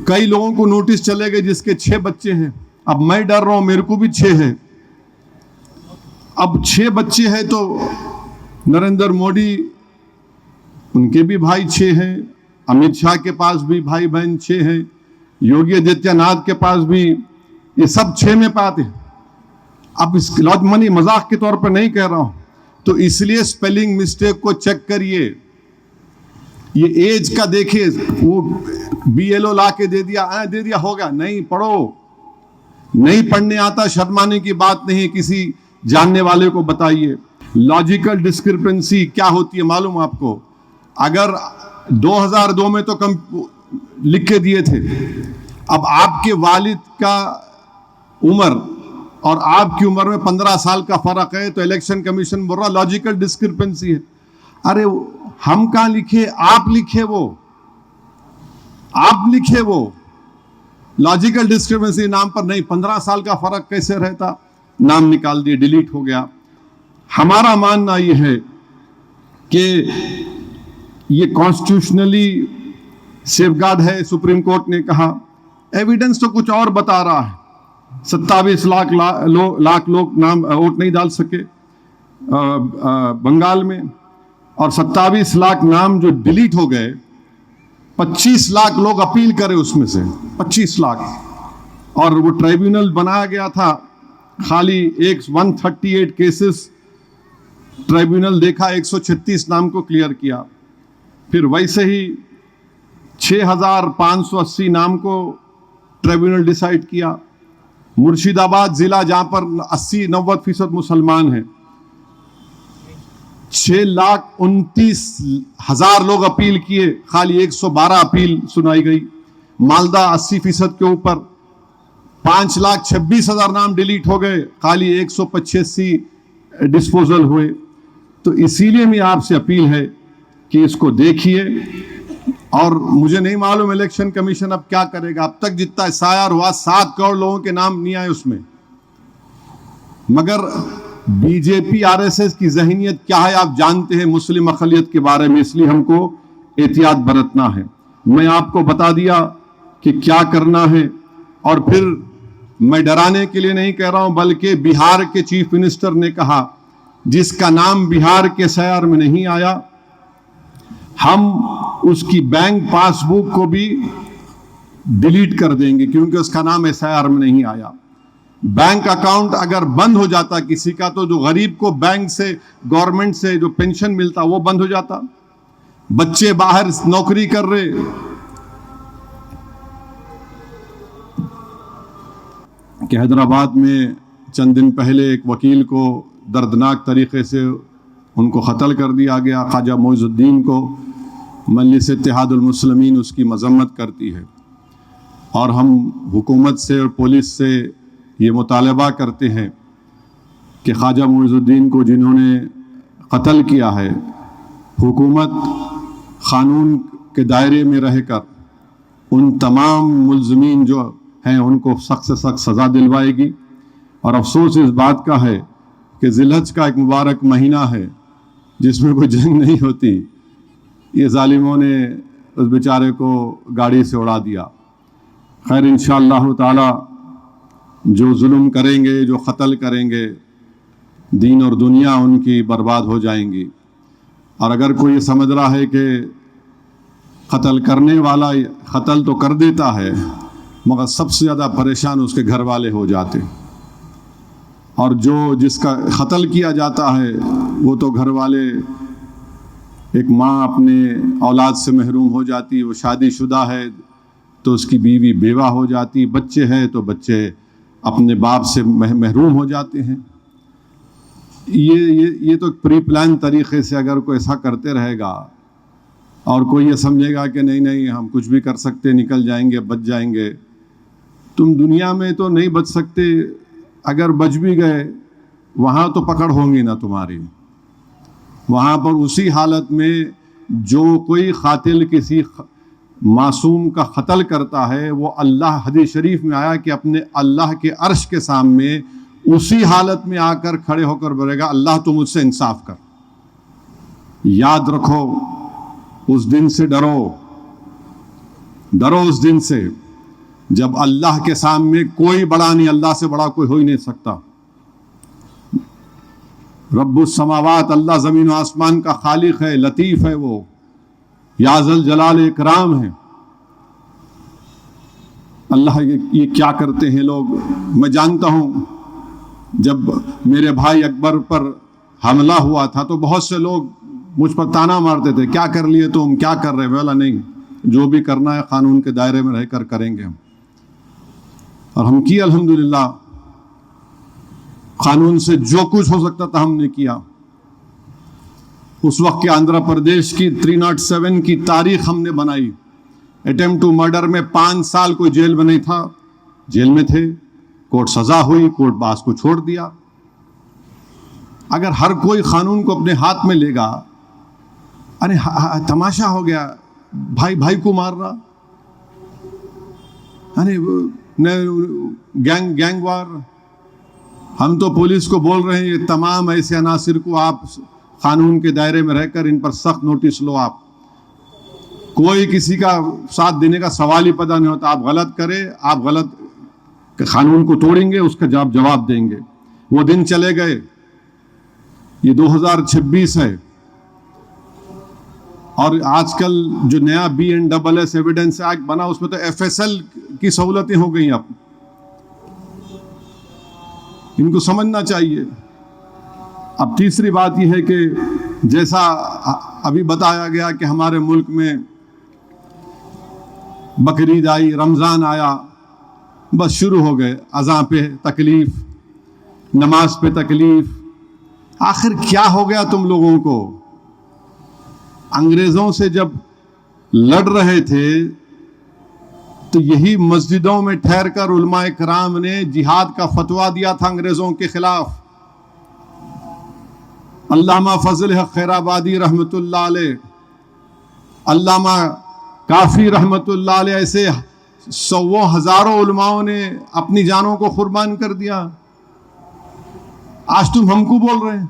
کئی لوگوں کو نوٹس چلے گئے جس کے 6 بچے ہیں. اب میں ڈر رہا ہوں، میرے کو بھی 6 ہیں. اب 6 بچے ہیں تو نریندر مودی ان کے بھی بھائی 6 ہیں، امت شاہ کے پاس بھی بھائی بہن 6 ہیں، یوگی آدتیہ ناتھ کے پاس بھی، یہ سب 6 میں پاتے ہیں. اب اس منی مذاق کے طور پر نہیں کہہ رہا ہوں. تو اس لیے سپیلنگ مسٹیک کو چیک کریے. یہ ایج کا دیکھیے، وہ BLO لا کے دے دیا ہو گیا. نہیں پڑھو، نہیں پڑھنے آتا شرمانے کی بات نہیں، کسی جاننے والے کو بتائیے. لاجیکل ڈسکرپنسی کیا ہوتی ہے معلوم آپ کو؟ اگر 2002 میں تو لکھ کے دیے تھے، اب آپ کے والد کا عمر اور آپ کی عمر میں 15 سال کا فرق ہے، تو الیکشن کمیشن بول رہا لاجیکل ڈسکرپنسی ہے. ارے ہم کہاں لکھے؟ آپ لکھے وہ لاجیکل ڈسکرپنسی نام پر نہیں. 15 سال کا فرق کیسے رہتا؟ نام نکال دیے، ڈیلیٹ ہو گیا. ہمارا ماننا یہ ہے کہ یہ کانسٹیٹیوشنلی سیف گارڈ ہے. سپریم کورٹ نے کہا، ایویڈنس تو کچھ اور بتا رہا ہے. 27 لاکھ لوگ نام ووٹ نہیں ڈال سکے بنگال میں، اور 27 لاکھ نام جو ڈیلیٹ ہو گئے، 25 لاکھ لوگ اپیل کرے اس میں سے 25 لاکھ. اور وہ ٹریبیونل بنایا گیا تھا، خالی 138 کیسز ٹریبیونل دیکھا، 136 نام کو کلیئر کیا. پھر ویسے ہی 6580 نام کو ٹریبیونل ڈیسائیڈ کیا. مرشید آباد ضلع جہاں پر 80-90% مسلمان ہیں، 6,29,000 لوگ اپیل کیے، خالی 112 اپیل سنائی گئی. مالدہ 80% کے اوپر 5,26,000 نام ڈیلیٹ ہو گئے، خالی 185 ڈسپوزل ہوئے. تو اسی لیے میں آپ سے اپیل ہے کہ اس کو دیکھیے. اور مجھے نہیں معلوم الیکشن کمیشن اب کیا کرے گا. اب تک جتنا SIR ہوا 7 کروڑ لوگوں کے نام نہیں آئے اس میں. مگر BJP RSS کی ذہنیت کیا ہے آپ جانتے ہیں مسلم اقلیت کے بارے میں، اس لیے ہم کو احتیاط برتنا ہے. میں آپ کو بتا دیا کہ کیا کرنا ہے. اور پھر میں ڈرانے کے لیے نہیں کہہ رہا ہوں، بلکہ بہار کے چیف منسٹر نے کہا جس کا نام بہار کے SIR میں نہیں آیا، ہم اس کی بینک پاس بک کو بھی ڈیلیٹ کر دیں گے، کیونکہ اس کا نام SIR میں نہیں آیا. بینک اکاؤنٹ اگر بند ہو جاتا کسی کا، تو جو غریب کو بینک سے گورنمنٹ سے جو پینشن ملتا وہ بند ہو جاتا. بچے باہر نوکری کر رہے. کہ حیدرآباد میں چند دن پہلے ایک وکیل کو دردناک طریقے سے ان کو قتل کر دیا گیا. خواجہ معز الدین کو مجلس اتحاد المسلمین اس کی مذمت کرتی ہے، اور ہم حکومت سے اور پولیس سے یہ مطالبہ کرتے ہیں کہ خواجہ معز الدین کو جنہوں نے قتل کیا ہے، حکومت قانون کے دائرے میں رہ کر ان تمام ملزمین جو ہیں ان کو سخت سے سخت سزا دلوائے گی. اور افسوس اس بات کا ہے کہ ذی الحج کا ایک مبارک مہینہ ہے جس میں کوئی جنگ نہیں ہوتی، یہ ظالموں نے اس بیچارے کو گاڑی سے اڑا دیا. خیر انشاءاللہ تعالی جو ظلم کریں گے، جو قتل کریں گے، دین اور دنیا ان کی برباد ہو جائیں گی. اور اگر کوئی یہ سمجھ رہا ہے کہ قتل کرنے والا قتل تو کر دیتا ہے، مگر سب سے زیادہ پریشان اس کے گھر والے ہو جاتے. اور جس کا قتل کیا جاتا ہے وہ تو گھر والے، ایک ماں اپنے اولاد سے محروم ہو جاتی، وہ شادی شدہ ہے تو اس کی بیوی بیوہ ہو جاتی، بچے ہیں تو بچے اپنے باپ سے محروم ہو جاتے ہیں. یہ تو پری پلان طریقے سے اگر کوئی ایسا کرتے رہے گا، اور کوئی یہ سمجھے گا کہ نہیں ہم کچھ بھی کر سکتے، نکل جائیں گے، بچ جائیں گے، تم دنیا میں تو نہیں بچ سکتے. اگر بچ بھی گئے وہاں تو پکڑ ہوں گی نا تمہاری. وہاں پر اسی حالت میں جو کوئی قاتل کسی معصوم کا قتل کرتا ہے، وہ اللہ حدیث شریف میں آیا کہ اپنے اللہ کے عرش کے سامنے اسی حالت میں آ کر کھڑے ہو کر بولے گا اللہ تو مجھ سے انصاف کر. یاد رکھو، اس دن سے ڈرو. ڈرو اس دن سے جب اللہ کے سامنے کوئی بڑا نہیں، اللہ سے بڑا کوئی ہو ہی نہیں سکتا. رب السماوات، اللہ زمین و آسمان کا خالق ہے، لطیف ہے، وہ یا ذل جلال اکرام ہے. اللہ یہ کیا کرتے ہیں لوگ. میں جانتا ہوں جب میرے بھائی اکبر پر حملہ ہوا تھا تو بہت سے لوگ مجھ پر تانا مارتے تھے، کیا کر لیے تم، کیا کر رہے. بولا نہیں، جو بھی کرنا ہے قانون کے دائرے میں رہ کر کریں گے ہم. اور ہم کی الحمدللہ قانون سے جو کچھ ہو سکتا تھا ہم نے کیا. اس وقت کے آندھرا پردیش کی 307 کی تاریخ ہم نے بنائی. اٹیمپٹ ٹو مرڈر میں 5 سال کوئی جیل میں نہیں تھا، جیل میں تھے، کورٹ سزا ہوئی، کورٹ باز کو چھوڑ دیا. اگر ہر کوئی قانون کو اپنے ہاتھ میں لے گا، ارے تماشا ہو گیا، بھائی بھائی کو مار رہا، ارے گینگ وار. ہم تو پولیس کو بول رہے ہیں یہ تمام ایسے عناصر کو آپ قانون کے دائرے میں رہ کر ان پر سخت نوٹس لو. آپ کوئی کسی کا ساتھ دینے کا سوال ہی پیدا نہیں ہوتا. آپ غلط کرے، آپ غلط قانون کو توڑیں گے، اس کا جواب دیں گے. وہ دن چلے گئے. یہ 2026 ہے اور آج کل جو نیا BNSS ایویڈنس ایکٹ بنا اس میں تو FSL کی سہولتیں ہو گئی. اب ان کو سمجھنا چاہیے. اب تیسری بات یہ ہے کہ جیسا ابھی بتایا گیا کہ ہمارے ملک میں بقرعید آئی، رمضان آیا، بس شروع ہو گئے اذان پہ تکلیف، نماز پہ تکلیف. آخر کیا ہو گیا تم لوگوں کو؟ انگریزوں سے جب لڑ رہے تھے تو یہی مسجدوں میں ٹھہر کر علماء کرام نے جہاد کا فتویٰ دیا تھا انگریزوں کے خلاف. علامہ فضل حق خیرآبادی رحمۃ اللہ علیہ، علامہ کافی رحمۃ اللہ علیہ، ایسے سو ہزاروں علماؤں نے اپنی جانوں کو قربان کر دیا. آج تم ہم کو بول رہے ہیں